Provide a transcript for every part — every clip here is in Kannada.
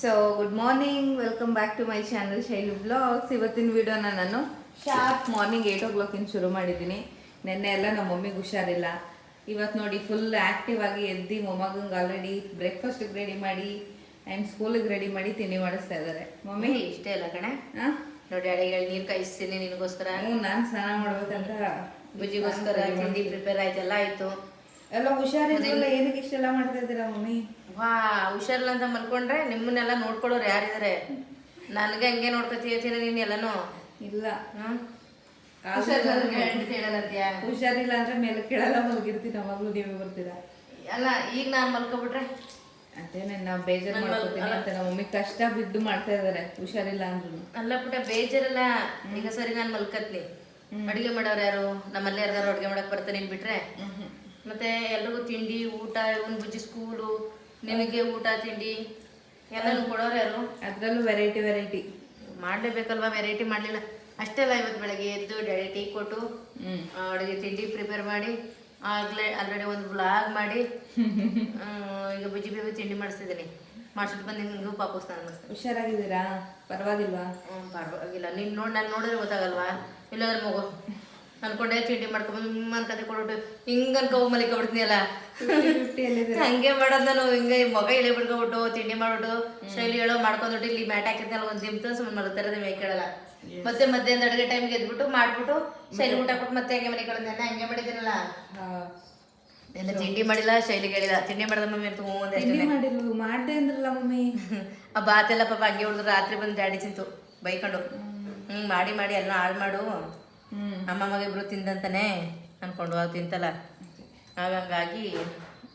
So good morning, welcome back to my channel Shailu blogs. ಇವತ್ತಿನ ವಿಡಿಯೋನ ನಾನು ಶಾರ್ಪ್ ಮಾರ್ನಿಂಗ್ 8 o'clock ಶುರು ಮಾಡಿದ್ದೀನಿ. ನೆನ್ನೆ ಎಲ್ಲ ನಮ್ಮ ಮಮ್ಮಿಗೆ ಹುಷಾರಿಲ್ಲ. ಇವತ್ತು ನೋಡಿ ಫುಲ್ ಆ್ಯಕ್ಟಿವ್ ಆಗಿ ಎದ್ದು ಮೊಮ್ಮಗಂಗೆ ಆಲ್ರೆಡಿ ಬ್ರೇಕ್ಫಾಸ್ಟಿಗೆ ರೆಡಿ ಮಾಡಿ ಆ್ಯಂಡ್ ಸ್ಕೂಲಿಗೆ ರೆಡಿ ಮಾಡಿ ತಿಂಡಿ ಮಾಡಿಸ್ತಾ ಇದ್ದಾರೆ. ಮಮ್ಮಿ ಇಷ್ಟೇ ಅಲ್ಲ ಕಣೆ, ನೋಡಿ ಅಡಿಗೆಗಳು ನೀರು ಕಾಯಿಸ್ತೀನಿ ನಿನಗೋಸ್ಕರ. ನಾನು ಸ್ನಾನ ಮಾಡ್ಬೇಕಂತ ಬುಜ್ಜಿಗೋಸ್ಕರ ತಿಂಡಿ ಪ್ರಿಪೇರ್ ಆಯ್ತೆಲ್ಲ ಆಯ್ತು. ಎಲ್ಲ ಹುಷಾರಿಲ್ಲ, ಏನಕ್ಕೆ ಇಷ್ಟೆಲ್ಲ ಮಾಡ್ತಾ ಇದ್ದೀರಾ ಮಮ್ಮಿ? ಹುಷಾರಿಲ್ಲ ಅಂತ ಮಲ್ಕೊಂಡ್ರೆ ನಿಮ್ಮನ್ನೆಲ್ಲ ನೋಡ್ಕೊಳ್ಳೋರು ಯಾರಿದ್ದಾರೆ? ನನಗೆ ಹಂಗೆ ನೋಡ್ಕೊತೀಯತ್ತೀನ ನೀನು ಎಲ್ಲನೂ? ಇಲ್ಲ, ಹುಷಾರಿಲ್ಲ ಅಂದ್ರೆ ಮೇಲೆ ಕೆಳಲ್ಲ ಮಲಗಿರ್ತೀನಿ. ಅವಾಗಲೂ ನೀವೇ ಬರ್ತೀರಾ? ಅಲ್ಲ, ಈಗ ನಾನು ಮಲ್ಕೊಬಿಟ್ರೆ ಅದೇನೆ ನಾ ಬೇಜಾರು ಮಾಡ್ಕೊತೀನಿ ಅಂತ ನಮ್ಮ ಮಮ್ಮಿ ಕಷ್ಟ ಬಿದ್ದು ಮಾಡ್ತಾ ಇದಾರೆ ಹುಷಾರಿಲ್ಲ ಅಂದ್ರು. ಅಲ್ಲ ಪುಟ್ಟ, ಬೇಜಾರಲ್ಲ. ಈಗ ಸರಿ ನಾನು ಮಲ್ಕತ್ನಿ, ಅಡುಗೆ ಮಾಡೋರು ಯಾರು? ನಮ್ಮಲ್ಲಿ ಯಾರು ಅಡುಗೆ ಮಾಡಕ್ ಬರ್ತಾನೆ ನೀನ್ ಬಿಟ್ರೆ? ಮತ್ತೆ ಎಲ್ರಿಗೂ ತಿಂಡಿ ಊಟ, ಇವನ್ ಬುಜ್ಜಿ ಸ್ಕೂಲು, ನಿನಗೆ ಊಟ ತಿಂಡಿ ಎಲ್ಲನೂ ಕೊಡೋರು ಯಾರು? ಅದ್ರಲ್ಲೂ ವೆರೈಟಿ ಮಾಡ್ಲೇಬೇಕಲ್ವಾ? ವೆರೈಟಿ ಮಾಡ್ಲಿಲ್ಲ ಅಷ್ಟೇ ಅಲ್ಲ. ಇವತ್ತು ಬೆಳಗ್ಗೆ ಎದ್ದು ಡ್ಯಾಡಿ ಟೀ ಕೊಟ್ಟು ಅಡುಗೆ ತಿಂಡಿ ಪ್ರಿಪೇರ್ ಮಾಡಿ ಆಲ್ರೆಡಿ ಒಂದು ವ್ಲಾಗ್ ಮಾಡಿ ಈಗ ಬುಜ್ಜಿ ಬೇಬಿ ತಿಂಡಿ ಮಾಡಿಸ್ತಿದ್ದೀನಿ. ಮಾಡಿಸಿಟ್ಟು ಬಂದು ನಿಮಗೂ ಪಾಪು ಸ್ನಾನ ಮಾಡಿಸ್ತೀನಿ. ಹುಷಾರಾಗಿದ್ದೀರಾ? ಪರವಾಗಿಲ್ವಾ? ಪರವಾಗಿಲ್ಲ. ನೀನು ನಾನು ನೋಡಿದ್ರೆ ಗೊತ್ತಾಗಲ್ವಾ? ಇಲ್ಲಾಂದ್ರೆ ಮಗು ಅನ್ಕೊಂಡೆ ತಿಂಡಿ ಮಾಡ್ಕೊಂಬಂದು ಅನ್ಕತೆ ಕೊಡ್ಬಿಟ್ಟು ಹಿಂಗೆ ಅನ್ಕೊ ಮಲಿಕೊಬಿಡ್ತೀನಿ ಅಲ್ಲ. ಹಂಗೆ ಮಾಡೋದು ನಾನು. ಹಿಂಗೆ ಮಗ ಇಳಿ ಬಿಡ್ಕೊಬಿಟ್ಟು ತಿಂಡಿ ಮಾಡ್ಬಿಟ್ಟು ಶೈಲಿ ಹೇಳೋ ಮಾಡ್ಕೊಂಡ್ಬಿಟ್ಟು ಇಲ್ಲಿ ಮ್ಯಾಟ್ ಹಾಕಿದ್ನಲ್ಲ ಒಂದು ದಿಮ್ತ ಸುಮ್ಮನೆ ಮಲಗ್ತಾರದೆ ಮೇ ಕೇಳಲ್ಲ. ಮತ್ತೆ ಮಧ್ಯಾಹ್ನ ಅಡುಗೆ ಟೈಮ್ಗೆ ಎದ್ಬಿಟ್ಟು ಮಾಡ್ಬಿಟ್ಟು ಶೈಲಿ ಊಟ ಕೊಟ್ಟು ಮತ್ತೆ ಹಂಗೆ ಮನೆ ಕಳೆದ ಹಂಗೆ ಮಾಡಿದ್ದೀನಲ್ಲ. ಎಲ್ಲ ತಿಂಡಿ ಮಾಡಿಲ್ಲ, ಶೈಲಿಗೆ ಹೇಳಿಲ್ಲ ತಿಂಡಿ ಮಾಡ್ದ ಮಮ್ಮಿ ಅಂತ ಮಾಡಿಲ್ಲ ಮಾಡ್ದೆ ಅಂದ್ರಲ್ಲ ಮಮ್ಮಿ. ಆ ಬಾತೆಲ್ಲ ಪಾಪ ಹಂಗೆ ಉಳಿದ್ರು. ರಾತ್ರಿ ಬಂದು ಡ್ಯಾಡಿ ತಿಂತು ಬೈಕೊಂಡು ಮಾಡಿ ಮಾಡಿ ಎಲ್ಲ ಹಾಳು ಮಾಡು ಅಮ್ಮ ಮಗ ಇಬ್ರು ತಿಂದಂತಾನೆ ಅನ್ಕೊಂಡು ಅದು ತಿಂತಲ್ಲ. ಹಾಗಾಗಿ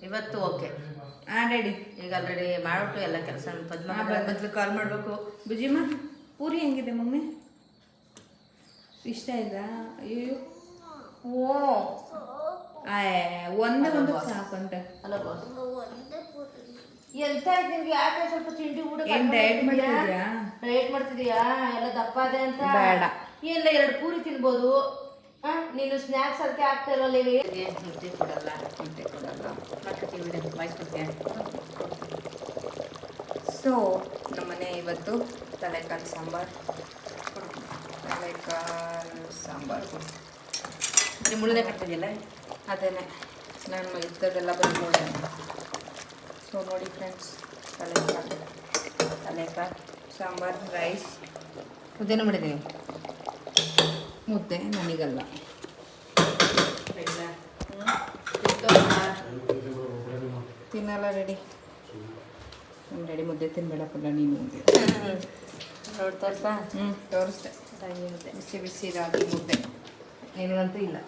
ಇವತ್ತು ಓಕೆ ರೆಡಿ. ಈಗ ಆಲ್ರೆಡಿ ಮಾಡ್ಬಿಟ್ಟು ಎಲ್ಲ ಕೆಲಸ ಬದ್ಲು ಕಾಲ್ ಮಾಡಬೇಕು. ಬುಜಿಮ್ಮ ಪೂರಿ ಹೆಂಗಿದೆ ಮಮ್ಮಿ? ಇಷ್ಟ ಆಯ್ತಾ? ಅಯ್ಯೋ ಒಂದೇ ಒಂದು ಸಾಕಂತ ಅಲ್ಲ ಬಾಸ್. ಎಂತ ಆಯ್ತು ನಿಮ್ಗೆ? ಯಾಕೆ ಸ್ವಲ್ಪ ತಿಂಡಿ ಊಟ ಡಯಟ್ ಮಾಡ್ತಿದ್ಯಾ? ಡಯಟ್ ಮಾಡ್ತಿದ್ಯಾ? ಎಲ್ಲ ದಪ್ಪ ಅದೇ ಅಂತ ಬೇಡ. ಎಲ್ಲ 2 ಪೂರಿ ತಿನ್ಬೋದು. ನೀನು ಸ್ನ್ಯಾಕ್ಸ್ ಅದಕ್ಕೆ ಆಗ್ತಾ ಇರಲ್ಲ. ಮುದ್ದೆ ಕೊಡಲ್ಲ ಮಾಡ್ಕೊತೀವಿ ಬಾಯ್ಸ್ಕೊಡ್ತೀಯ. ಸೊ ನಮ್ಮನೆ ಇವತ್ತು ತಲೆಕಾಲು ಸಾಂಬಾರು. ನಿಮ್ಮ ಮುಳ್ಳೆ ಕಟ್ತಿದೆಯಲ್ಲ ಅದೇನೆ ನಾನು ಇದ್ದದೆಲ್ಲ ಬಂದು. ಸೊ ನೋಡಿ ಫ್ರೆಂಡ್ಸ್, ತಲೆಕಾಲು ಸಾಂಬಾರು, ರೈಸ್, ಮುದ್ದೆನೂ ಮಾಡಿದ್ದೀನಿ. ಮುದ್ದೆ ನನಗಲ್ಲ, ತಿನ್ನಲ್ಲ. ರೆಡಿ ರೆಡಿ ಮುದ್ದೆ ತಿನ್ಬೇಡಪ್ಪಲ್ಲ ನೀನು. ನೋಡಿ ತೋರಿಸ್ತಾ? ತೋರಿಸ್ದೆ. ರಾಗಿ ಮುದ್ದೆ, ಬಿಸಿ ಬಿಸಿ ರಾಗಿ ಮುದ್ದೆ. ನಿನಗಂತೂ ಇಲ್ಲ,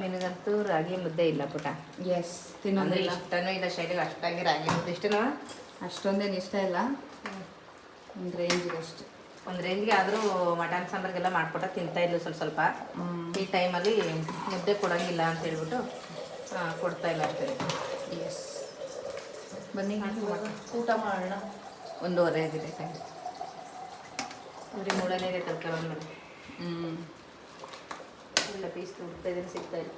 ನಿನಗಂತೂ ರಾಗಿ ಮುದ್ದೆ ಇಲ್ಲ ಪುಟ. ಎಸ್, ತಿನ್ನೋದ್ರೆ ಇಷ್ಟನೂ ಇಲ್ಲ ಶೈಲಿಗೆ. ಅಷ್ಟಾಗಿ ರಾಗಿ ಮುದ್ದೆ ಇಷ್ಟನೂ ಅಷ್ಟೊಂದೇನು ಇಷ್ಟ ಇಲ್ಲ, ಒಂದು ರೇಂಜಿಗೆ ಅಷ್ಟೆ. ಒಂದು ರೇಂಜ್ಗೆ ಆದರೂ ಮಟನ್ ಸಾಂಬಾರಿಗೆಲ್ಲ ಮಾಡ್ಕೊಟ್ಟ ತಿಂತಾ ಇದ್ಲು ಸ್ವಲ್ಪ. ಈ ಟೈಮಲ್ಲಿ ಮುದ್ದೆ ಕೊಡೋಂಗಿಲ್ಲ ಅಂತ ಹೇಳ್ಬಿಟ್ಟು ಕೊಡ್ತಾ ಇಲ್ಲ ಅಷ್ಟೇ. ಎಸ್, ಬನ್ನಿ ಊಟ ಮಾಡೋಣ. 1:30 ಆಗಿದೆ ಟೈಮ್. ಬರೀ ಮೂಡನೇ ಇದೆ ತರಕಾರಿ ಮೇಲೆ. ಇಲ್ಲ ಪೀಸ್ ಹುಡುಕ್ತಾ ಇದ್ದೀನಿ, ಸಿಗ್ತಾ ಇಲ್ಲ.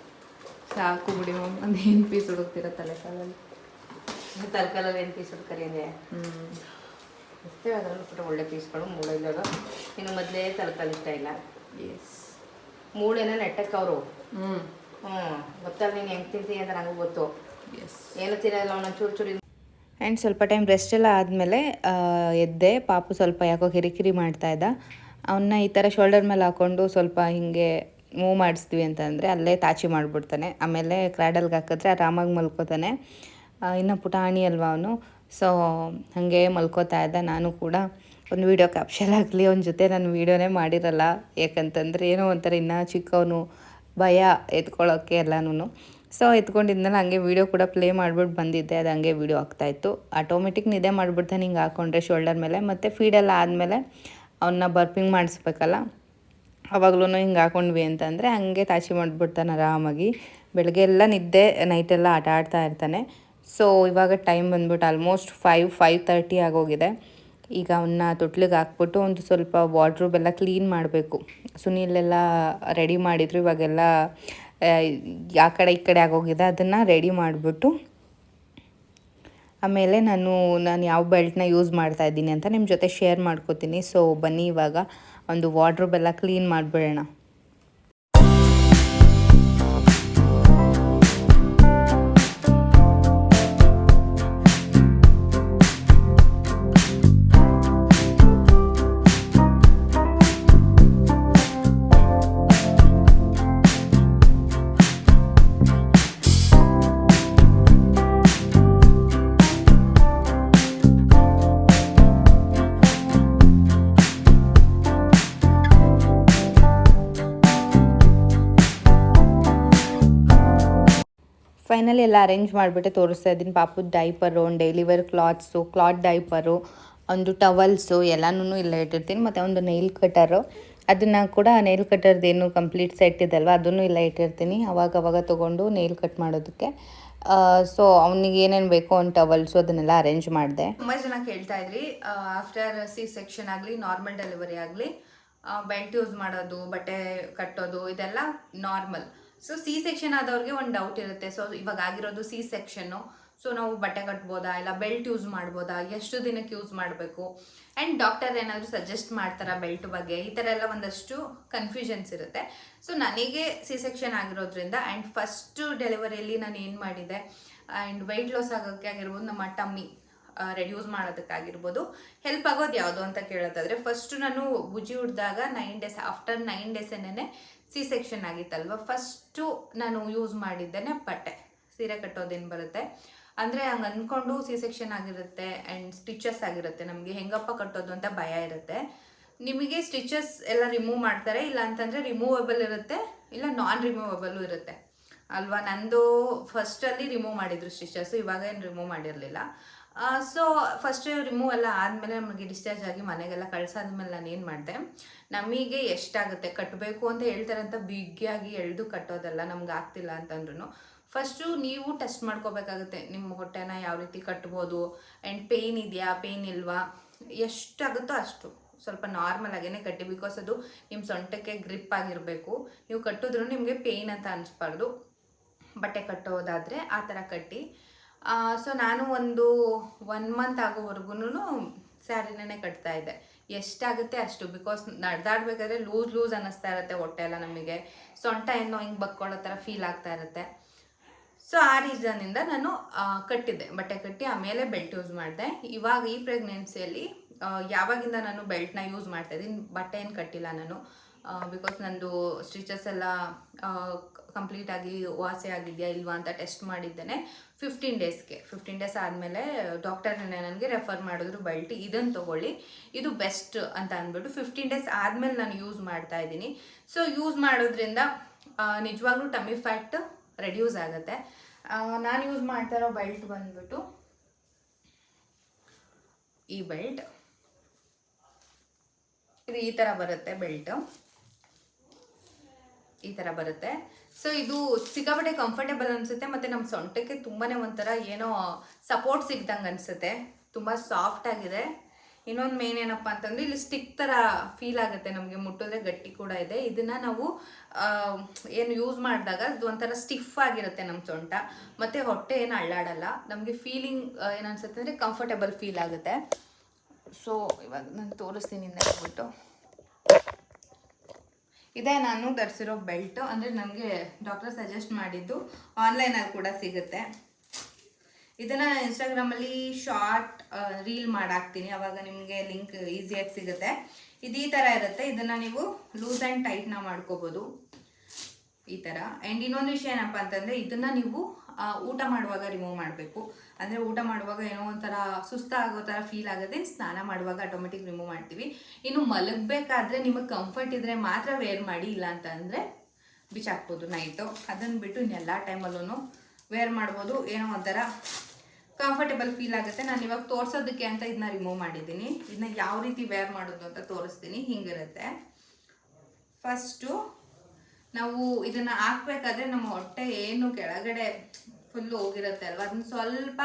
ಸಾಕು ಬಿಡಿ ಮಮ್ಮ, ಒಂದು 8 ಪೀಸ್ ಹುಡುಕ್ತಿರ ತಲೆಕಾಲಲ್ಲಿ. ತರಕಾರಲ್ಲಿ 8 ಪೀಸ್ ಹುಡುಕರಿ ಇದೆ. ಇರ್ತೇವೆ ಅದರಲ್ಲೂ ಕೂಡ ಒಳ್ಳೆ ಪೀಸ್ಗಳು. ಮೂಳೆ ಇಲ್ಲದ ಇನ್ನು ಮೊದಲೇ ತರಕಾರಿ ಇಷ್ಟ ಇಲ್ಲ. ಎಸ್, ಮೂಳೆನ ನೆಟ್ಟಕ್ಕೆ ಅವರು ಗೊತ್ತಾಗ ನೀನು ಹೆಂಗೆ ತಿಂತೀನಿ ಅಂತ ನನಗೂ ಗೊತ್ತು. ಎಸ್, ಏನು ತಿನ್ನಲ್ಲ ಅವನ ಚೂರು. ಆ್ಯಂಡ್ ಸ್ವಲ್ಪ ಟೈಮ್ ರೆಸ್ಟ್ ಎಲ್ಲ ಆದಮೇಲೆ ಎದ್ದೆ. ಪಾಪು ಸ್ವಲ್ಪ ಯಾಕೋ ಕಿರಿಕಿರಿ ಮಾಡ್ತಾಯಿದ್ದ. ಅವನ್ನ ಈ ಥರ ಶೋಲ್ಡರ್ ಮೇಲೆ ಹಾಕ್ಕೊಂಡು ಸ್ವಲ್ಪ ಹೀಗೆ ಮೂವ್ ಮಾಡಿಸ್ತೀವಿ ಅಂತಂದರೆ ಅಲ್ಲೇ ತಾಚಿ ಮಾಡಿಬಿಡ್ತಾನೆ. ಆಮೇಲೆ ಕ್ರ್ಯಾಡಲ್ಗೆ ಹಾಕಿದ್ರೆ ಆರಾಮಾಗಿ ಮಲ್ಕೋತಾನೆ. ಇನ್ನು ಪುಟಾಣಿ ಅಲ್ವಾ ಅವನು. ಸೊ ಹಾಗೆ ಮಲ್ಕೋತಾ ಇದ್ದ. ನಾನು ಕೂಡ ಒಂದು ವೀಡಿಯೋ ಕ್ಯಾಪ್ಚರ್ ಆಗಲಿ ಅವನ ಜೊತೆ ನಾನು ವೀಡಿಯೋನೇ ಮಾಡಿರಲ್ಲ. ಯಾಕಂತಂದರೆ ಏನೋ ಒಂಥರ ಇನ್ನೂ ಚಿಕ್ಕವನು, ಭಯ ಎತ್ಕೊಳ್ಳೋಕ್ಕೆ ಎಲ್ಲನೂ. ಸೊ ಎತ್ಕೊಂಡಿದ್ಮೇಲೆ ಹಂಗೆ ವೀಡಿಯೋ ಕೂಡ ಪ್ಲೇ ಮಾಡಿಬಿಟ್ಟು ಬಂದಿದ್ದೆ. ಅದು ಹಂಗೆ ವೀಡಿಯೋ ಆಗ್ತಾಯಿತ್ತು. ಆಟೋಮೆಟಿಕ್ ನಿದ್ದೆ ಮಾಡಿಬಿಡ್ತಾನೆ ಹಿಂಗೆ ಹಾಕ್ಕೊಂಡ್ರೆ ಶೋಲ್ಡರ್ ಮೇಲೆ. ಮತ್ತು ಫೀಡೆಲ್ಲ ಆದಮೇಲೆ ಅವನ್ನ ಬರ್ಪಿಂಗ್ ಮಾಡಿಸ್ಬೇಕಲ್ಲ, ಅವಾಗ್ಲೂ ಹಿಂಗೆ ಹಾಕ್ಕೊಂಡ್ವಿ ಅಂತಂದರೆ ಹಂಗೆ ತಾಚಿ ಮಾಡಿಬಿಡ್ತಾನೆ ಆರಾಮಾಗಿ. ಬೆಳಗ್ಗೆ ಎಲ್ಲ ನಿದ್ದೆ, ನೈಟೆಲ್ಲ ಆಟ ಆಡ್ತಾ ಇರ್ತಾನೆ. ಸೊ ಇವಾಗ ಟೈಮ್ ಬಂದ್ಬಿಟ್ಟು ಆಲ್ಮೋಸ್ಟ್ 5:30 ಆಗೋಗಿದೆ. ಈಗ ಅವನ್ನ ತೊಟ್ಲಿಗೆ ಹಾಕ್ಬಿಟ್ಟು ಒಂದು ಸ್ವಲ್ಪ ವಾರ್ಡ್ರೋಬ್ ಎಲ್ಲ ಕ್ಲೀನ್ ಮಾಡಬೇಕು. ಸುನೀಲೆಲ್ಲ ರೆಡಿ ಮಾಡಿದ್ರು. ಇವಾಗೆಲ್ಲ ಆ ಕಡೆ ಈ ಕಡೆ ಆಗೋಗಿದೆ. ಅದನ್ನು ರೆಡಿ ಮಾಡಿಬಿಟ್ಟು ಆಮೇಲೆ ನಾನು ಯಾವ ಬೆಲ್ಟ್ನ ಯೂಸ್ ಮಾಡ್ತಾ ಇದ್ದೀನಿ ಅಂತ ನಿಮ್ಮ ಜೊತೆ ಶೇರ್ ಮಾಡ್ಕೋತೀನಿ. ಸೊ ಬನ್ನಿ ಇವಾಗ ಒಂದು ವಾರ್ಡ್ರೋಬ್ ಎಲ್ಲ ಕ್ಲೀನ್ ಮಾಡಿಬಿಡೋಣ. ಫೈನಲಿ ಎಲ್ಲ ಅರೇಂಜ್ ಮಾಡಿಬಿಟ್ಟು ತೋರಿಸ್ತಾ ಇದ್ದೀನಿ. ಪಾಪದ ಡೈಪರು, ಒಂದು daily wear clothes, cloth diaper, ಒಂದು ಟವಲ್ಸು ಎಲ್ಲನೂ ಇಲ್ಲೇ ಇಟ್ಟಿರ್ತೀನಿ. ಮತ್ತು ಒಂದು ನೈಲ್ ಕಟರು, ಅದನ್ನು ಕೂಡ ನೈಲ್ ಕಟರ್ದೇನು ಕಂಪ್ಲೀಟ್ ಸೆಟ್ ಇದಲ್ವ ಅದನ್ನು ಇಲ್ಲೇ ಇಟ್ಟಿರ್ತೀನಿ. ಅವಾಗವಾಗ ತೊಗೊಂಡು ನೈಲ್ ಕಟ್ ಮಾಡೋದಕ್ಕೆ. ಸೊ ಅವನಿಗೆ ಏನೇನು ಬೇಕೋ ಒಂದು ಟವಲ್ಸು ಅದನ್ನೆಲ್ಲ ಅರೇಂಜ್ ಮಾಡಿದೆ. ತುಂಬ ಜನ ಕೇಳ್ತಾ ಇದ್ರಿ ಆಫ್ಟರ್ C-ಸೆಕ್ಷನ್ ಆಗಲಿ ನಾರ್ಮಲ್ ಡೆಲಿವರಿ ಆಗಲಿ ಬೆಲ್ಟ್ ಯೂಸ್ ಮಾಡೋದು, ಬಟ್ಟೆ ಕಟ್ಟೋದು ಇದೆಲ್ಲ ನಾರ್ಮಲ್. ಸೊ C-ಸೆಕ್ಷನ್ ಆದವ್ರಿಗೆ ಒಂದು ಡೌಟ್ ಇರುತ್ತೆ. ಸೊ ಇವಾಗ ಆಗಿರೋದು C-ಸೆಕ್ಷನ್ನು. ಸೊ ನಾವು ಬಟ್ಟೆ ಕಟ್ಬೋದಾ ಇಲ್ಲ ಬೆಲ್ಟ್ ಯೂಸ್ ಮಾಡ್ಬೋದಾ, ಎಷ್ಟು ದಿನಕ್ಕೆ ಯೂಸ್ ಮಾಡಬೇಕು, ಆ್ಯಂಡ್ ಡಾಕ್ಟರ್ ಏನಾದರೂ ಸಜೆಸ್ಟ್ ಮಾಡ್ತಾರಾ ಬೆಲ್ಟ್ ಬಗ್ಗೆ, ಈ ಥರ ಎಲ್ಲ ಒಂದಷ್ಟು ಕನ್ಫ್ಯೂಷನ್ಸ್ ಇರುತ್ತೆ. ಸೊ ನನಗೆ C-ಸೆಕ್ಷನ್ ಆಗಿರೋದ್ರಿಂದ ಆ್ಯಂಡ್ ಫಸ್ಟ್ ಡೆಲಿವರಿಯಲ್ಲಿ ನಾನು ಏನು ಮಾಡಿದೆ ಆ್ಯಂಡ್ ವೆಯ್ಟ್ ಲಾಸ್ ಆಗೋಕ್ಕೆ ಆಗಿರ್ಬೋದು, ನಮ್ಮ ಟಮ್ಮಿ ರೆಡ್ಯೂಸ್ ಮಾಡೋದಕ್ಕಾಗಿರ್ಬೋದು ಹೆಲ್ಪ್ ಆಗೋದು ಯಾವುದು ಅಂತ ಕೇಳೋದಾದರೆ, ಫಸ್ಟು ನಾನು ಬುಜ್ಜಿ ಹುಡ್ದಾಗ 9 ಡೇಸ್ ಆಫ್ಟರ್ 9 ಡೇಸೇನೆ C-ಸೆಕ್ಷನ್ ಆಗಿತ್ತಲ್ವ, ಫಸ್ಟು ನಾನು ಯೂಸ್ ಮಾಡಿದ್ದೇನೆ ಬಟ್ಟೆ. ಸೀರೆ ಕಟ್ಟೋದೇನು ಬರುತ್ತೆ ಅಂದರೆ ಹಂಗೆ ಅಂದ್ಕೊಂಡು C-ಸೆಕ್ಷನ್ ಆಗಿರುತ್ತೆ ಆ್ಯಂಡ್ ಸ್ಟಿಚಸ್ ಆಗಿರುತ್ತೆ. ನಮಗೆ ಹೆಂಗಪ್ಪ ಕಟ್ಟೋದು ಅಂತ ಭಯ ಇರುತ್ತೆ. ನಿಮಗೆ ಸ್ಟಿಚಸ್ ಎಲ್ಲ ರಿಮೂವ್ ಮಾಡ್ತಾರೆ, ಇಲ್ಲ ಅಂತಂದರೆ ರಿಮೂವಬಲ್ ಇರುತ್ತೆ, ಇಲ್ಲ ನಾನ್ ರಿಮೂವಬಲ್ಲು ಇರುತ್ತೆ ಅಲ್ವಾ. ನಂದು ಫಸ್ಟಲ್ಲಿ ರಿಮೂವ್ ಮಾಡಿದ್ರು ಸ್ಟಿಚಸ್ಸು, ಇವಾಗ ಏನು ರಿಮೂವ್ ಮಾಡಿರಲಿಲ್ಲ. ಸೊ ಫಸ್ಟ್ ರಿಮೂವ್ ಎಲ್ಲ ಆದಮೇಲೆ ನಮಗೆ ಡಿಸ್ಚಾರ್ಜ್ ಆಗಿ ಮನೆಗೆಲ್ಲ ಕಳ್ಸಾದ್ಮೇಲೆ ನಾನು ಏನು ಮಾಡಿದೆ, ನಮಗೆ ಎಷ್ಟಾಗುತ್ತೆ ಕಟ್ಟಬೇಕು ಅಂತ ಹೇಳ್ತಾರೆ ಅಂತ ಬಿಗಿಯಾಗಿ ಎಳೆದು ಕಟ್ಟೋದಲ್ಲ, ನಮ್ಗೆ ಆಗ್ತಿಲ್ಲ ಅಂತಂದ್ರೂ ಫಸ್ಟು ನೀವು ಟೆಸ್ಟ್ ಮಾಡ್ಕೋಬೇಕಾಗುತ್ತೆ ನಿಮ್ಮ ಹೊಟ್ಟೆನ ಯಾವ ರೀತಿ ಕಟ್ಬೋದು, ಆ್ಯಂಡ್ ಪೇಯ್ನ್ ಇದೆಯಾ ಪೇಯ್ನ್ ಇಲ್ವಾ, ಎಷ್ಟಾಗುತ್ತೋ ಅಷ್ಟು ಸ್ವಲ್ಪ ನಾರ್ಮಲ್ ಆಗೇ ಕಟ್ಟಿ. ಬಿಕಾಸ್ ಅದು ನಿಮ್ಮ ಸೊಂಟಕ್ಕೆ ಗ್ರಿಪ್ ಆಗಿರಬೇಕು. ನೀವು ಕಟ್ಟಿದ್ರೂ ನಿಮಗೆ ಪೇಯ್ನ್ ಅಂತ ಅನಿಸ್ಬಾರ್ದು. ಬಟ್ಟೆ ಕಟ್ಟೋದಾದರೆ ಆ ಥರ ಕಟ್ಟಿ. ಸೊ ನಾನು ಒಂದು 1 ಮಂತ್ ಆಗೋವರೆಗೂ ಸ್ಯಾರಿನೇ ಕಟ್ತಾ ಇದ್ದೆ, ಎಷ್ಟಾಗುತ್ತೆ ಅಷ್ಟು. ಬಿಕಾಸ್ ನಡೆದಾಡ್ಬೇಕಾದ್ರೆ ಲೂಸ್ ಅನ್ನಿಸ್ತಾ ಇರುತ್ತೆ ಹೊಟ್ಟೆ ಎಲ್ಲ, ನಮಗೆ ಸೊಂಟ ಏನೋ ಹಿಂಗೆ ಬಕ್ಕೊಳ್ಳೋ ಥರ ಫೀಲ್ ಆಗ್ತಾ ಇರುತ್ತೆ. ಸೊ ಆ ರೀಸನ್ನಿಂದ ನಾನು ಕಟ್ಟಿದ್ದೆ, ಬಟ್ಟೆ ಕಟ್ಟಿ ಆಮೇಲೆ ಬೆಲ್ಟ್ ಯೂಸ್ ಮಾಡಿದೆ. ಇವಾಗ ಈ ಪ್ರೆಗ್ನೆನ್ಸಿಯಲ್ಲಿ ಯಾವಾಗಿಂದ ನಾನು ಬೆಲ್ಟ್ನ ಯೂಸ್ ಮಾಡ್ತಾಯಿದ್ದೀನಿ, ಬಟ್ಟೆ ಏನು ಕಟ್ಟಿಲ್ಲ ನಾನು. ಬಿಕಾಸ್ ನಂದು ಸ್ಟಿಚಸ್ ಎಲ್ಲ ಕಂಪ್ಲೀಟಾಗಿ ವಾಸಿ ಆಗಿದೆಯಾ ಇಲ್ವಾ ಅಂತ ಟೆಸ್ಟ್ ಮಾಡಿದ್ದೇನೆ 15 ಡೇಸ್ಗೆ. 15 ಡೇಸ್ ಆದಮೇಲೆ ಡಾಕ್ಟರ್ ನನಗೆ ರೆಫರ್ ಮಾಡಿದ್ರು ಬೆಲ್ಟ್ ಇದನ್ನು ತೊಗೊಳ್ಳಿ, ಇದು ಬೆಸ್ಟ್ ಅಂತ ಅಂದ್ಬಿಟ್ಟು 15 ಡೇಸ್ ಆದಮೇಲೆ ನಾನು ಯೂಸ್ ಮಾಡ್ತಾ ಇದ್ದೀನಿ. ಸೊ ಯೂಸ್ ಮಾಡೋದ್ರಿಂದ ನಿಜವಾಗ್ಲೂ ಟಮ್ಮಿ ಫ್ಯಾಟ್ ರೆಡ್ಯೂಸ್ ಆಗುತ್ತೆ. ನಾನು ಯೂಸ್ ಮಾಡ್ತಾ ಇರೋ ಬೆಲ್ಟ್ ಬಂದ್ಬಿಟ್ಟು ಈ ಬೆಲ್ಟ್, ಇದು ಈ ಥರ ಬರುತ್ತೆ ಬೆಲ್ಟ್, ಈ ಥರ ಬರುತ್ತೆ. ಸೊ ಇದು ಸಿಕ್ಕಾಪಟ್ಟೆ ಕಂಫರ್ಟೇಬಲ್ ಅನಿಸುತ್ತೆ, ಮತ್ತು ನಮ್ಮ ಸೊಂಟಕ್ಕೆ ತುಂಬಾ ಒಂಥರ ಏನೋ ಸಪೋರ್ಟ್ ಸಿಗ್ದಂಗೆ ಅನಿಸುತ್ತೆ. ತುಂಬ ಸಾಫ್ಟ್ ಆಗಿದೆ. ಇನ್ನೊಂದು ಮೇನ್ ಏನಪ್ಪ ಅಂತಂದರೆ ಇಲ್ಲಿ ಸ್ಟಿಕ್ ಥರ ಫೀಲ್ ಆಗುತ್ತೆ, ನಮಗೆ ಮುಟ್ಟಿದ್ರೆ ಗಟ್ಟಿ ಕೂಡ ಇದೆ. ಇದನ್ನು ನಾವು ಏನು ಯೂಸ್ ಮಾಡಿದಾಗ ಅದು ಒಂಥರ ಸ್ಟಿಫ್ ಆಗಿರುತ್ತೆ ನಮ್ಮ ಸೊಂಟ, ಮತ್ತು ಹೊಟ್ಟೆ ಏನು ಅಳ್ಳಾಡಲ್ಲ. ನಮಗೆ ಫೀಲಿಂಗ್ ಏನು ಅನಿಸುತ್ತೆ ಅಂದರೆ ಕಂಫರ್ಟೇಬಲ್ ಫೀಲ್ ಆಗುತ್ತೆ. ಸೊ ಇವಾಗ ನಾನು ತೋರಿಸ್ತೀನಿ ಅಂದ್ಬಿಟ್ಟು, ಇದೇ ನಾನು ಧರಿಸಿರೋ ಬೆಲ್ಟು. ಅಂದರೆ ನನಗೆ ಡಾಕ್ಟರ್ ಸಜೆಸ್ಟ್ ಮಾಡಿದ್ದು, ಆನ್ಲೈನಲ್ಲಿ ಕೂಡ ಸಿಗುತ್ತೆ. ಇದನ್ನು ಇನ್ಸ್ಟಾಗ್ರಾಮಲ್ಲಿ ಶಾರ್ಟ್ ರೀಲ್ ಮಾಡಾಕ್ತೀನಿ, ಆವಾಗ ನಿಮಗೆ ಲಿಂಕ್ ಈಸಿಯಾಗಿ ಸಿಗುತ್ತೆ. ಇದು ಈ ಥರ ಇರುತ್ತೆ. ಇದನ್ನು ನೀವು ಲೂಸ್ ಆ್ಯಂಡ್ ಟೈಟ್ನ ಮಾಡ್ಕೋಬೋದು ಈ ಥರ. ಆ್ಯಂಡ್ ಇನ್ನೊಂದು ವಿಷಯ ಏನಪ್ಪ ಅಂತಂದರೆ, ಇದನ್ನು ನೀವು ಊಟ ಮಾಡುವಾಗ ರಿಮೂವ್ ಮಾಡಬೇಕು. ಅಂದರೆ ಊಟ ಮಾಡುವಾಗ ಏನೋ ಒಂಥರ ಸುಸ್ತಾಗೋ ಥರ ಫೀಲ್ ಆಗುತ್ತೆ, ಸ್ನಾನ ಮಾಡುವಾಗ ಆಟೋಮೆಟಿಕ್ ರಿಮೂವ್ ಮಾಡ್ತೀವಿ. ಇನ್ನು ಮಲಗಬೇಕಾದ್ರೆ ನಿಮಗೆ ಕಂಫರ್ಟ್ ಇದ್ದರೆ ಮಾತ್ರ ವೇರ್ ಮಾಡಿ, ಇಲ್ಲ ಅಂತಂದರೆ ಬಿಚ್ಚಾಕ್ಬೋದು ನೈಟು. ಅದನ್ನು ಬಿಟ್ಟು ಇನ್ನೆಲ್ಲ ಟೈಮಲ್ಲೂ ವೇರ್ ಮಾಡ್ಬೋದು. ಏನೋ ಒಂಥರ ಕಂಫರ್ಟೇಬಲ್ ಫೀಲ್ ಆಗುತ್ತೆ. ನಾನು ಇವಾಗ ತೋರಿಸೋದಕ್ಕೆ ಅಂತ ಇದನ್ನ ರಿಮೂವ್ ಮಾಡಿದ್ದೀನಿ. ಇದನ್ನ ಯಾವ ರೀತಿ ವೇರ್ ಮಾಡೋದು ಅಂತ ತೋರಿಸ್ತೀನಿ. ಹಿಂಗಿರುತ್ತೆ. ಫಸ್ಟು ನಾವು ಇದನ್ನು ಹಾಕ್ಬೇಕಾದ್ರೆ ನಮ್ಮ ಹೊಟ್ಟೆ ಏನು ಕೆಳಗಡೆ ಫುಲ್ಲು ಹೋಗಿರುತ್ತೆ ಅಲ್ವ, ಅದನ್ನ ಸ್ವಲ್ಪ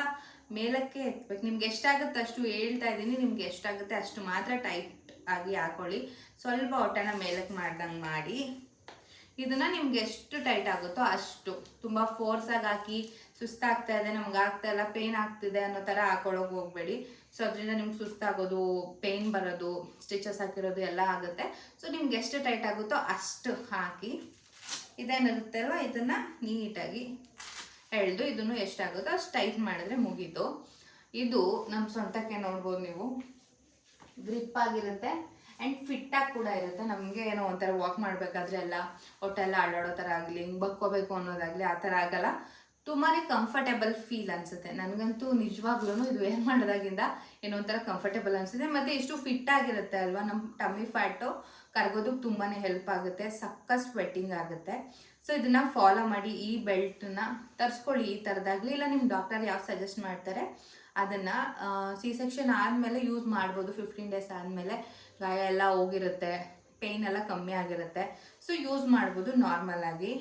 ಮೇಲಕ್ಕೆ ಎತ್ತಬೇಕು. ನಿಮ್ಗೆ ಎಷ್ಟಾಗುತ್ತೆ ಅಷ್ಟು ಹೇಳ್ತಾ ಇದ್ದೀನಿ, ನಿಮ್ಗೆ ಎಷ್ಟಾಗುತ್ತೆ ಅಷ್ಟು ಮಾತ್ರ ಟೈಟ್ ಆಗಿ ಹಾಕೊಳ್ಳಿ. ಸ್ವಲ್ಪ ಹೊಟ್ಟೆನ ಮೇಲಕ್ಕೆ ಮಾಡ್ದಂಗೆ ಮಾಡಿ ಇದನ್ನು ನಿಮ್ಗೆ ಎಷ್ಟು ಟೈಟ್ ಆಗುತ್ತೋ ಅಷ್ಟು, ತುಂಬ ಫೋರ್ಸಾಗಿ ಹಾಕಿ ಸುಸ್ತಾಗ್ತಾ ಇದೆ, ನಮ್ಗೆ ಆಗ್ತಾ ಇಲ್ಲ, ಪೇನ್ ಆಗ್ತಿದೆ ಅನ್ನೋ ಥರ ಹಾಕೊಳ್ಳೋಕೆ ಹೋಗಬೇಡಿ. ಸೊ ಅದರಿಂದ ನಿಮ್ಗೆ ಸುಸ್ತಾಗೋದು, ಪೇನ್ ಬರೋದು, ಸ್ಟಿಚಸ್ ಹಾಕಿರೋದು ಎಲ್ಲ ಆಗುತ್ತೆ. ಸೊ ನಿಮ್ಗೆ ಎಷ್ಟು ಟೈಟ್ ಆಗುತ್ತೋ ಅಷ್ಟು ಹಾಕಿ, ಇದೇನಿರುತ್ತೆ ಅಲ್ವ ಇದನ್ನು ನೀಟಾಗಿ ಎಳೆದು ಇದನ್ನು ಎಷ್ಟಾಗುತ್ತೋ ಅಷ್ಟು ಟೈಟ್ ಮಾಡಿದ್ರೆ ಮುಗೀತು. ಇದು ನಮ್ಮ ಸೊಂಟಕ್ಕೆ ನೋಡ್ಬೋದು ನೀವು, ಗ್ರಿಪ್ ಆಗಿರುತ್ತೆ ಆ್ಯಂಡ್ ಫಿಟ್ಟಾಗಿ ಕೂಡ ಇರುತ್ತೆ. ನಮಗೆ ಏನೋ ಒಂಥರ ವಾಕ್ ಮಾಡಬೇಕಾದ್ರೆ ಎಲ್ಲ ಹೊಟ್ಟೆಲ್ಲ ಆಡಾಡೋ ಥರ ಆಗಲಿ, ಹಿಂಗೆ ಬಕ್ಕೋಬೇಕು ಅನ್ನೋದಾಗಲಿ ಆ ಥರ ಆಗಲ್ಲ. ತುಂಬಾ ಕಂಫರ್ಟೇಬಲ್ ಫೀಲ್ ಅನಿಸುತ್ತೆ. ನನಗಂತೂ ನಿಜವಾಗ್ಲೂ ಇದು ವೇರ್ ಮಾಡೋದಾಗಿಂದ ಏನೋ ಒಂಥರ ಕಂಫರ್ಟೇಬಲ್ ಅನಿಸುತ್ತೆ. ಮತ್ತು ಇಷ್ಟು ಫಿಟ್ಟಾಗಿರುತ್ತೆ ಅಲ್ವಾ, ನಮ್ಮ ಟಮ್ಮಿ ಫ್ಯಾಟು ಕರ್ಗೋದಕ್ಕೆ ತುಂಬಾ ಹೆಲ್ಪ್ ಆಗುತ್ತೆ, ಸಕ್ಕ ಸ್ವೆಟ್ಟಿಂಗ್ ಆಗುತ್ತೆ. ಸೊ ಇದನ್ನು ಫಾಲೋ ಮಾಡಿ, ಈ ಬೆಲ್ಟನ್ನ ತರಿಸ್ಕೊಳ್ಳಿ ಈ ಥರದಾಗಲಿ, ಇಲ್ಲ ನಿಮ್ಮ ಡಾಕ್ಟರ್ ಯಾವ ಸಜೆಸ್ಟ್ ಮಾಡ್ತಾರೆ ಅದನ್ನು ಸಿ ಸೆಕ್ಷನ್ ಆದಮೇಲೆ ಯೂಸ್ ಮಾಡ್ಬೋದು. 15 days ಆದಮೇಲೆ ಗಾಯ ಎಲ್ಲ ಹೋಗಿರುತ್ತೆ, ಪೇಯ್ನ್ ಎಲ್ಲ ಕಮ್ಮಿ ಆಗಿರುತ್ತೆ. ಸೊ ಯೂಸ್ ಮಾಡ್ಬೋದು ನಾರ್ಮಲ್ ಆಗಿ.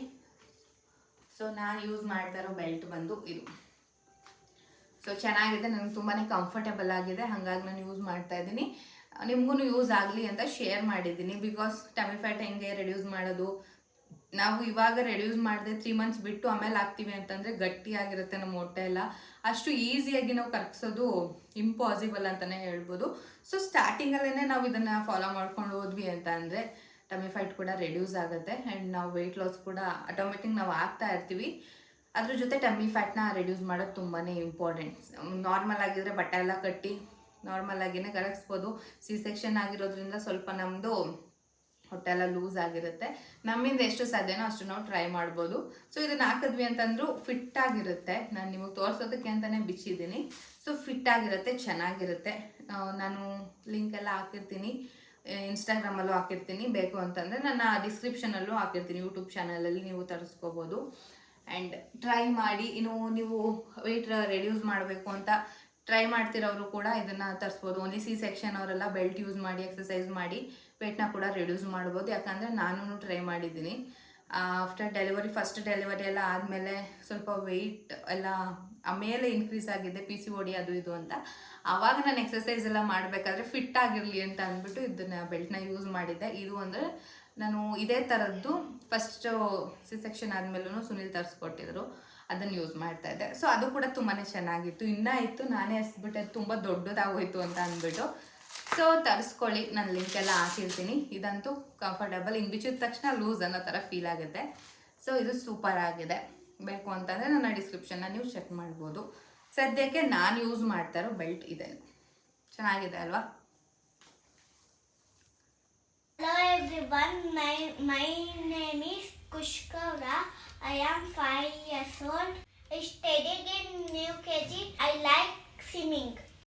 ಸೊ ನಾನು ಯೂಸ್ ಮಾಡ್ತಾ ಇರೋ ಬೆಲ್ಟ್ ಬಂದು ಇದು. ಸೊ ಚೆನ್ನಾಗಿದೆ, ನನಗೆ ತುಂಬಾ ಕಂಫರ್ಟೇಬಲ್ ಆಗಿದೆ, ಹಾಗಾಗಿ ನಾನು ಯೂಸ್ ಮಾಡ್ತಾ ಇದ್ದೀನಿ. ನಿಮಗೂ ಯೂಸ್ ಆಗಲಿ ಅಂತ ಶೇರ್ ಮಾಡಿದ್ದೀನಿ. ಬಿಕಾಸ್ ಟಮ್ಮಿ ಫ್ಯಾಟ್ ಹೆಂಗೆ ರೆಡ್ಯೂಸ್ ಮಾಡೋದು, ನಾವು ಇವಾಗ ರೆಡ್ಯೂಸ್ ಮಾಡಿದೆ 3 months ಬಿಟ್ಟು ಆಮೇಲೆ ಆಗ್ತೀವಿ ಅಂತಂದರೆ ಗಟ್ಟಿಯಾಗಿರುತ್ತೆ ನಮ್ಮ ಹೊಟ್ಟೆ ಎಲ್ಲ. ಅಷ್ಟು ಈಸಿಯಾಗಿ ನಾವು ಕರಗಿಸೋದು ಇಂಪಾಸಿಬಲ್ ಅಂತಲೇ ಹೇಳ್ಬೋದು. ಸೊ ಸ್ಟಾರ್ಟಿಂಗಲ್ಲೇ ನಾವು ಇದನ್ನು ಫಾಲೋ ಮಾಡ್ಕೊಂಡು ಹೋದ್ವಿ ಅಂತ ಅಂದರೆ ಟಮ್ಮಿ ಫ್ಯಾಟ್ ಕೂಡ ರೆಡ್ಯೂಸ್ ಆಗುತ್ತೆ ಆ್ಯಂಡ್ ನಾವು ವೆಯ್ಟ್ ಲಾಸ್ ಕೂಡ ಆಟೋಮೆಟಿಕ್ ನಾವು ಆಗ್ತಾ ಇರ್ತೀವಿ. ಅದ್ರ ಜೊತೆ ಟಮ್ಮಿ ಫ್ಯಾಟ್ನ ರೆಡ್ಯೂಸ್ ಮಾಡೋದು ತುಂಬಾ ಇಂಪಾರ್ಟೆಂಟ್. ನಾರ್ಮಲ್ ಆಗಿದ್ರೆ ಬಟ್ಟೆ ಎಲ್ಲ ಕಟ್ಟಿ ನಾರ್ಮಲ್ ಆಗಿನೇ ಕರಗಿಸ್ಬೋದು. ಸಿ ಸೆಕ್ಷನ್ ಆಗಿರೋದ್ರಿಂದ ಸ್ವಲ್ಪ ನಮ್ಮದು ಹೊಟ್ಟೆ ಎಲ್ಲ ಲೂಸ್ ಆಗಿರುತ್ತೆ. ನಮ್ಮಿಂದ ಎಷ್ಟು ಸಾಧ್ಯನೋ ಅಷ್ಟು ನಾವು ಟ್ರೈ ಮಾಡ್ಬೋದು. ಸೊ ಇದನ್ನು ಹಾಕಿದ್ವಿ ಅಂತಂದ್ರೂ ಫಿಟ್ಟಾಗಿರುತ್ತೆ. ನಾನು ನಿಮಗೆ ತೋರಿಸೋದಕ್ಕೆ ಅಂತಲೇ ಬಿಚ್ಚಿದ್ದೀನಿ. ಸೊ ಫಿಟ್ಟಾಗಿರುತ್ತೆ, ಚೆನ್ನಾಗಿರುತ್ತೆ. ನಾನು ಲಿಂಕ್ ಎಲ್ಲ ಹಾಕಿರ್ತೀನಿ, ಇನ್ಸ್ಟಾಗ್ರಾಮಲ್ಲೂ ಹಾಕಿರ್ತೀನಿ. ಬೇಕು ಅಂತಂದರೆ ನನ್ನ ಡಿಸ್ಕ್ರಿಪ್ಷನಲ್ಲೂ ಹಾಕಿರ್ತೀನಿ, ಯೂಟ್ಯೂಬ್ ಚಾನಲಲ್ಲಿ ನೀವು ತರಿಸ್ಕೋಬೋದು. ಆ್ಯಂಡ್ ಟ್ರೈ ಮಾಡಿ. ಇನ್ನು ನೀವು ವೆಯ್ಟ್ ರೆಡ್ಯೂಸ್ ಮಾಡಬೇಕು ಅಂತ ಟ್ರೈ ಮಾಡ್ತಿರೋರು ಕೂಡ ಇದನ್ನು ತರಿಸ್ಬೋದು. ಓನ್ಲಿ ಸಿ ಸೆಕ್ಷನ್ ಅವರೆಲ್ಲ ಬೆಲ್ಟ್ ಯೂಸ್ ಮಾಡಿ ಎಕ್ಸಸೈಸ್ ಮಾಡಿ ವೆಯ್ಟ್ನ ಕೂಡ ರೆಡ್ಯೂಸ್ ಮಾಡ್ಬೋದು. ಯಾಕಂದರೆ ನಾನು ಟ್ರೈ ಮಾಡಿದ್ದೀನಿ. ಆಫ್ಟರ್ ಡೆಲಿವರಿ, ಫಸ್ಟ್ ಡೆಲಿವರಿ ಎಲ್ಲ ಆದಮೇಲೆ ಸ್ವಲ್ಪ ವೆಯ್ಟ್ ಎಲ್ಲ ಆಮೇಲೆ ಇನ್ಕ್ರೀಸ್ ಆಗಿದೆ, PCOD ಅದು ಇದು ಅಂತ. ಆವಾಗ ನಾನು ಎಕ್ಸಸೈಸ್ ಎಲ್ಲ ಮಾಡಬೇಕಾದ್ರೆ ಫಿಟ್ ಆಗಿರಲಿ ಅಂತ ಅಂದ್ಬಿಟ್ಟು ಇದನ್ನು ಬೆಲ್ಟ್ನ ಯೂಸ್ ಮಾಡಿದ್ದೆ. ಇದು ಅಂದರೆ ನಾನು ಇದೇ ಥರದ್ದು ಫಸ್ಟು ಸಿ ಸೆಕ್ಷನ್ ಆದಮೇಲೂ ಸುನಿಲ್ ತರಿಸ್ಕೊಟ್ಟಿದ್ರು, ಅದನ್ನು ಯೂಸ್ ಮಾಡ್ತಾ ಇದ್ದೆ. ಸೊ ಅದು ಕೂಡ ತುಂಬಾ ಚೆನ್ನಾಗಿತ್ತು. ಇನ್ನೂ ಇತ್ತು, ನಾನೇ ಹಸ್ಬಿಟ್ಟೆ ತುಂಬ ದೊಡ್ಡದಾಗೋಯ್ತು ಅಂತ ಅಂದ್ಬಿಟ್ಟು. ಸೊ ತರಿಸ್ಕೊಳ್ಳಿ, ನಾನು ಲಿಂಕ್ ಎಲ್ಲ ಹಾಕಿರ್ತೀನಿ. ಇದಂತೂ ಕಂಫರ್ಟಬಲ್, ಹಿಂಗೆ ಬಿಚ್ಚಿದ ತಕ್ಷಣ ಲೂಸ್ ಅನ್ನೋ ಥರ ಫೀಲ್ ಆಗುತ್ತೆ. ಸೊ ಇದು ಸೂಪರ್ ಆಗಿದೆ. ಬೇಕು ಅಂತಂದರೆ ನನ್ನ ಡಿಸ್ಕ್ರಿಪ್ಷನ್ನ ನೀವು ಚೆಕ್ ಮಾಡ್ಬೋದು. ಸದ್ಯಕ್ಕೆ ನಾನು ಯೂಸ್ ಮಾಡ್ತಾ ಇರೋ ಬೆಲ್ಟ್ ಇದೆ. ಚೆನ್ನಾಗಿದೆ ಅಲ್ವಾ? Hello everyone, my name is Kushkara. I am 5 years old. Studying in new KG. I like swimming.